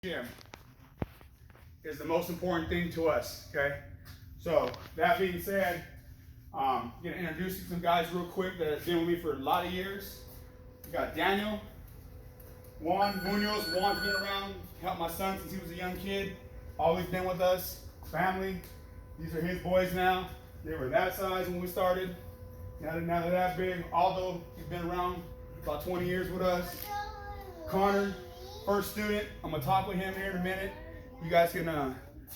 Gym is the most important thing to us, okay? So, that being said, I'm going to introduce you to some guys real quick that have been with me for a lot of years. We got Daniel, Juan Munoz. Juan's been around, helped my son since he was a young kid, always been with us, family. These are his boys now. They were that size when we started. Now they're that big. Aldo, he's been around about 20 years with us. Connor, first student. I'm gonna talk with him here in a minute. You guys can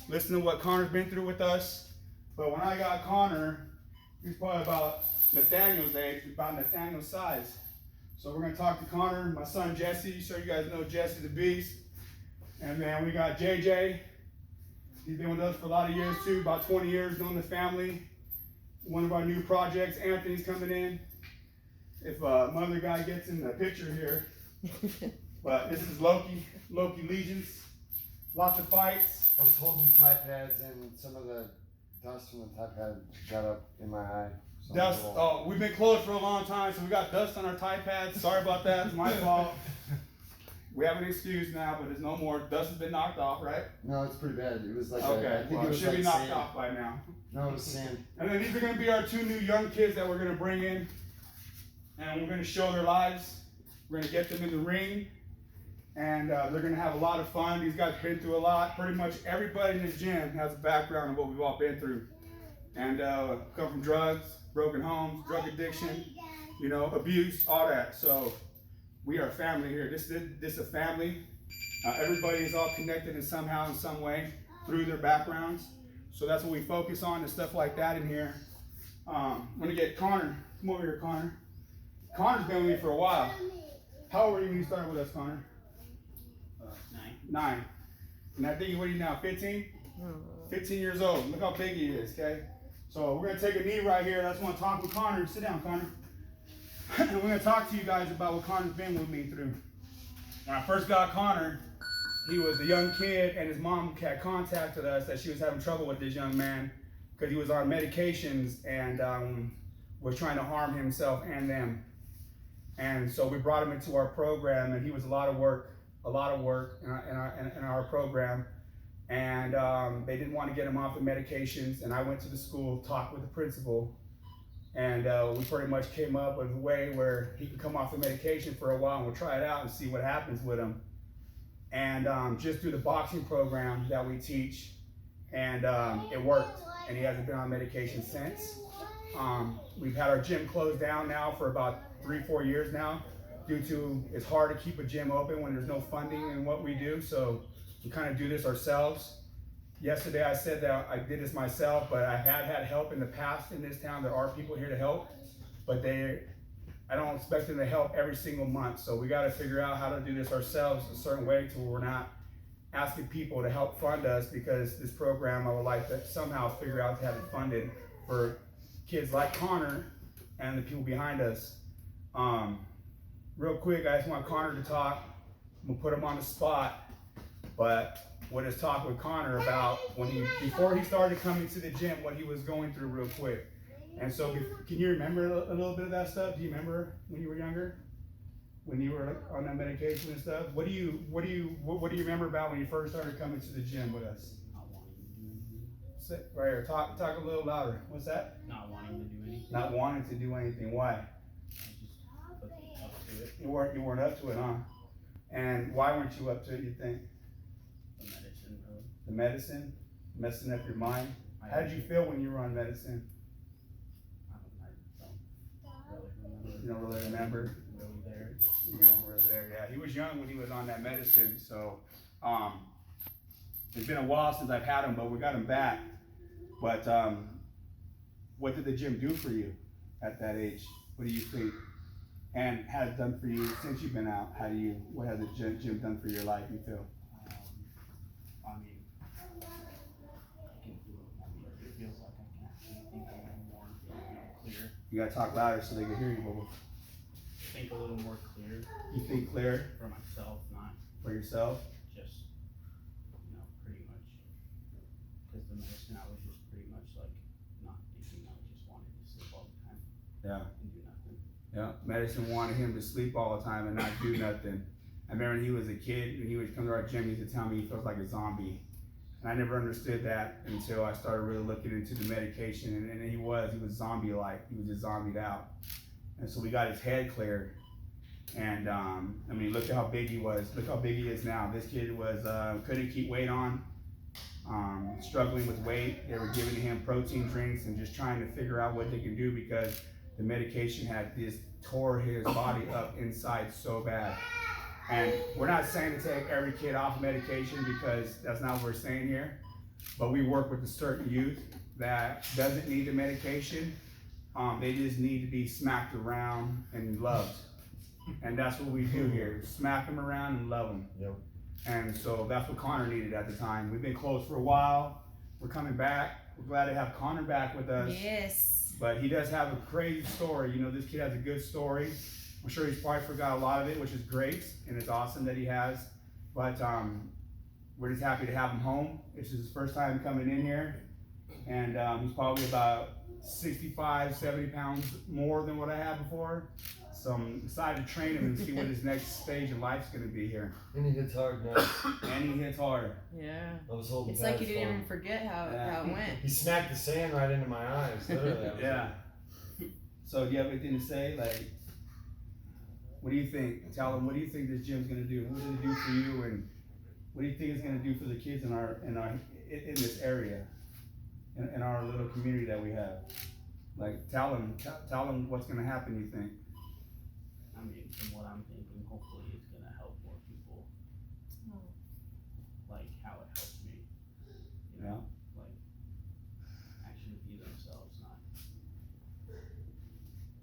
listen to what Connor's been through with us. But when I got Connor, he was probably about Nathaniel's age, about Nathaniel's size. So we're gonna talk to Connor, my son Jesse. So you guys know Jesse the Beast. And then we got JJ. He's been with us for a lot of years too, about 20 years, known the family. One of our new projects, Anthony's coming in. If mother guy gets in the picture here. But this is Loki Legions. Lots of fights. I was holding Tide pads and some of the dust from the Tide pad got up in my eye. Dust. Oh, we've been closed for a long time, so we got dust on our Tide pads. Sorry about that. It's my fault. We have an excuse now, but there's no more. Dust has been knocked off, right? No, it's pretty bad. It was like okay. I think Well, it was should like be knocked sand. off by now. No, it was sand. And then these are going to be our two new young kids that we're going to bring in, and we're going to show their lives. We're going to get them in the ring. And they're going to have a lot of fun. These guys have been through a lot. Pretty much everybody in this gym has a background of what we've all been through. And come from drugs, broken homes, drug addiction, abuse, all that. So we are family here. This is a family. Everybody is all connected in somehow, in some way, through their backgrounds. So that's what we focus on and stuff like that in here. I'm going to get Connor. Come over here, Connor. Connor's been with me for a while. How old were you when you started with us, Connor? 9. And I think, what are you now, 15? 15 years old. Look how big he is, okay? So we're going to take a knee right here. I just want to talk with Connor. Sit down, Connor. And we're going to talk to you guys about what Connor's been with me through. When I first got Connor, he was a young kid, and his mom had contacted us that she was having trouble with this young man because he was on medications and was trying to harm himself and them. And so we brought him into our program, and he was a lot of work in our program, and they didn't want to get him off the medications. And I went to the school, talked with the principal, and we pretty much came up with a way where he could come off the medication for a while, and we'll try it out and see what happens with him. And just through the boxing program that we teach, and it worked, and he hasn't been on medication since. We've had our gym closed down now for about 3-4 years now, due to it's hard to keep a gym open when there's no funding in what we do, so we kind of do this ourselves. Yesterday I said that I did this myself, but I have had help in the past in this town. There are people here to help, but I don't expect them to help every single month, so we got to figure out how to do this ourselves a certain way to where we're not asking people to help fund us, because this program I would like to somehow figure out to have it funded for kids like Connor and the people behind us. Real quick, I just want Connor to talk. I'm gonna put him on the spot, but we'll just talk with Connor about before he started coming to the gym, what he was going through real quick. And so, can you remember a little bit of that stuff? Do you remember when you were younger, when you were on that medication and stuff? What do you remember about when you first started coming to the gym with us? Not wanting to do anything. Sit right here. Talk a little louder. What's that? Not wanting to do anything. Not wanting to do anything. Why? I just wasn't up to it. You weren't up to it, huh? And why weren't you up to it, you think? The medicine, really. The medicine? Messing up your mind? How did you feel when you were on medicine? I don't really remember. You don't really remember? Really there. You don't really there, yeah. He was young when he was on that medicine, so it's been a while since I've had him, but we got him back. But what did the gym do for you at that age? What do you think? And has it done for you since you've been out? What has the gym done for your life, you feel? I mean, I can feel it. It feels like I can actually think a little more, clear. You gotta talk louder so they can hear you, Bubba. Think a little more clear. You think clear For myself, not for yourself? just, pretty much. Because the medicine, I was just pretty much like not thinking. I just wanted to sleep all the time. Yeah. And do nothing. Yeah. Medicine wanted him to sleep all the time and not do nothing. I remember when he was a kid and he would come to our gym, he used to tell me he feels like a zombie. And I never understood that until I started really looking into the medication, and he was zombie-like. He was just zombied out. And so we got his head cleared. And I mean, look at how big he was. Look how big he is now. This kid was, couldn't keep weight on, struggling with weight. They were giving him protein drinks and just trying to figure out what they could do because the medication had just tore his body up inside so bad. And we're not saying to take every kid off medication because that's not what we're saying here. But we work with a certain youth that doesn't need the medication. They just need to be smacked around and loved. And that's what we do here, smack them around and love them. Yep. And so that's what Connor needed at the time. We've been close for a while. We're coming back. We're glad to have Connor back with us. Yes. But he does have a crazy story. You know, this kid has a good story. I'm sure he's probably forgot a lot of it, which is great. And it's awesome that he has. But we're just happy to have him home. This is his first time coming in here. And he's probably about 65, 70 pounds more than what I had before. So I'm excited to train him and see what his next stage in life's gonna be here. And he hits hard now. And he hits hard. Yeah. I was holding It's like you pads didn't for even him. forget how it went. He smacked the sand right into my eyes. Literally. I was Yeah. So do you have anything to say? Like, what do you think? Tell them, what do you think this gym's gonna do? What did it do for you, and what do you think it's gonna do for the kids in this area, in our little community that we have? Like, tell them what's gonna happen. You think? I mean, from what I'm thinking, hopefully it's gonna help more people. Like how it helped me. You know, like actually be themselves, not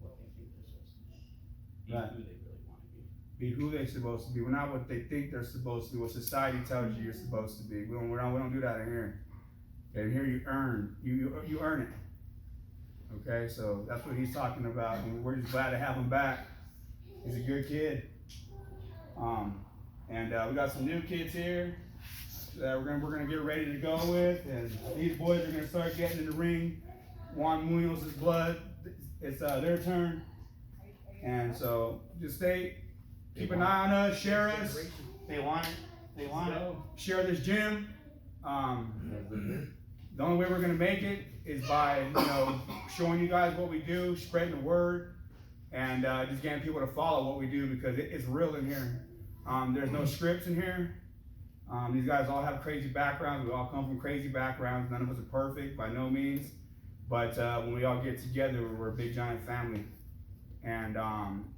what they think they're supposed to be. Be Right. who they really want to be. Be who they're supposed to be. We're not what they think they're supposed to be. What society tells you you're supposed to be. We don't do that in here. And here you earn it. Okay, so that's what he's talking about, and we're just glad to have him back. He's a good kid. And we got some new kids here that we're gonna get ready to go with, and these boys are gonna start getting in the ring. Juan Munoz's blood. It's their turn, and so just keep an eye on us, share us. They want it. They want it. Share this gym. The only way we're gonna make it is by showing you guys what we do, spreading the word, and just getting people to follow what we do because it's real in here. There's no scripts in here. These guys all have crazy backgrounds. We all come from crazy backgrounds. None of us are perfect by no means, but when we all get together, we're a big giant family, and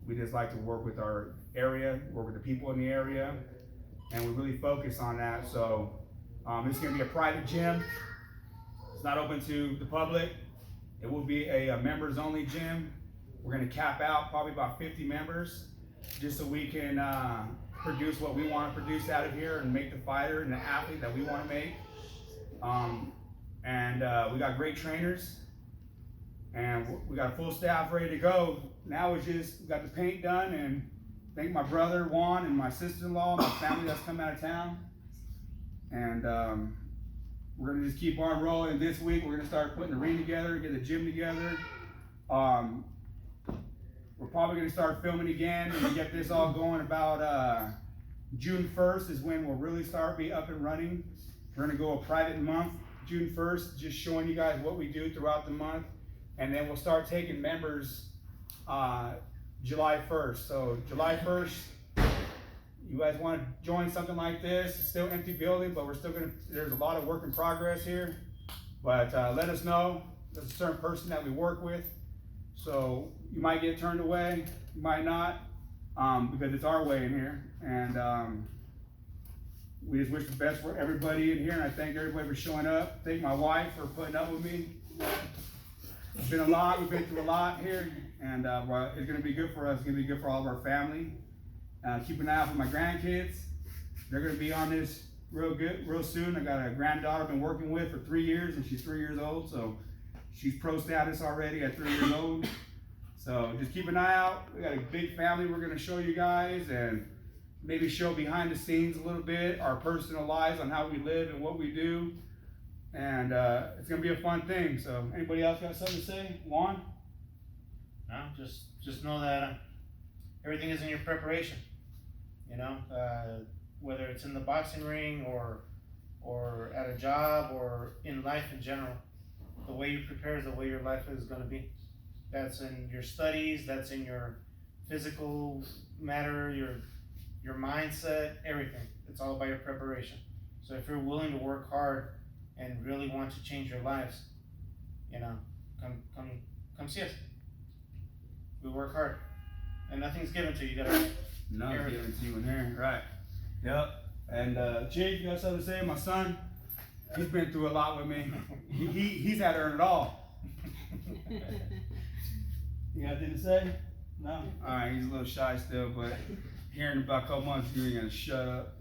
we just like to work with our area, work with the people in the area, and we really focus on that. So it's gonna be a private gym. It's not open to the public. It will be a members only gym. We're gonna cap out probably about 50 members just so we can produce what we wanna produce out of here and make the fighter and the athlete that we wanna make. We got great trainers and we got a full staff ready to go. Now it's just, we got the paint done, and thank my brother Juan and my sister-in-law, my family that's come out of town. And we're gonna just keep on rolling. This week we're gonna start putting the ring together, get the gym together. We're probably gonna start filming again and get this all going about June 1st is when we'll really start be up and running. We're gonna go a private month, June 1st, just showing you guys what we do throughout the month. And then we'll start taking members July 1st. So July 1st, you guys want to join something like this? It's still empty building, but there's a lot of work in progress here. But let us know. There's a certain person that we work with. So you might get turned away, you might not, because it's our way in here. And we just wish the best for everybody in here. And I thank everybody for showing up. Thank my wife for putting up with me. It's been a lot, we've been through a lot here. And it's gonna be good for us, it's gonna be good for all of our family. Keep an eye out for my grandkids. They're gonna be on this real soon. I got a granddaughter I've been working with for 3 years, and she's 3 years old, so she's pro status already at 3 years old. So just keep an eye out. We got a big family we're gonna show you guys, and maybe show behind the scenes a little bit, our personal lives on how we live and what we do. And it's gonna be a fun thing. So anybody else got something to say? Juan? No, just know that everything is in your preparation. You know, whether it's in the boxing ring or at a job or in life in general, the way you prepare is the way your life is going to be. That's in your studies. That's in your physical matter, your mindset, everything. It's all about your preparation. So if you're willing to work hard and really want to change your lives, you know, come see us. We work hard, and nothing's given to you. You gotta. No, Everything. giving to you in there, right? Yep. And Chief, you got something to say? My son, he's been through a lot with me. He's had to earn it all. You got anything to say? No? All right, he's a little shy still, but here in about a couple months, you're gonna shut up.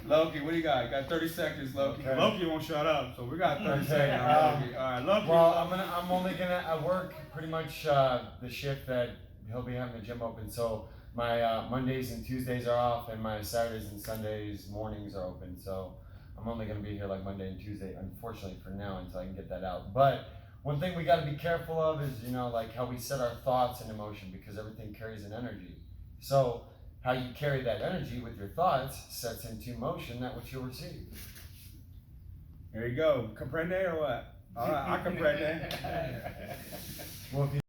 Loki, what do you got? Got 30 seconds, Loki. Okay. Loki won't shut up, so we got 30 Okay, seconds. Loki. All right, Loki. Well, I'm only gonna I work pretty much the shift that he'll be having the gym open. So my Mondays and Tuesdays are off, and my Saturdays and Sundays mornings are open. So I'm only gonna be here like Monday and Tuesday, unfortunately for now, until I can get that out. But one thing we got to be careful of is, you know, like how we set our thoughts into motion, because everything carries an energy. So how you carry that energy with your thoughts sets into motion that which you'll receive. There you go. Comprende or what? All right, I comprende. Well, if you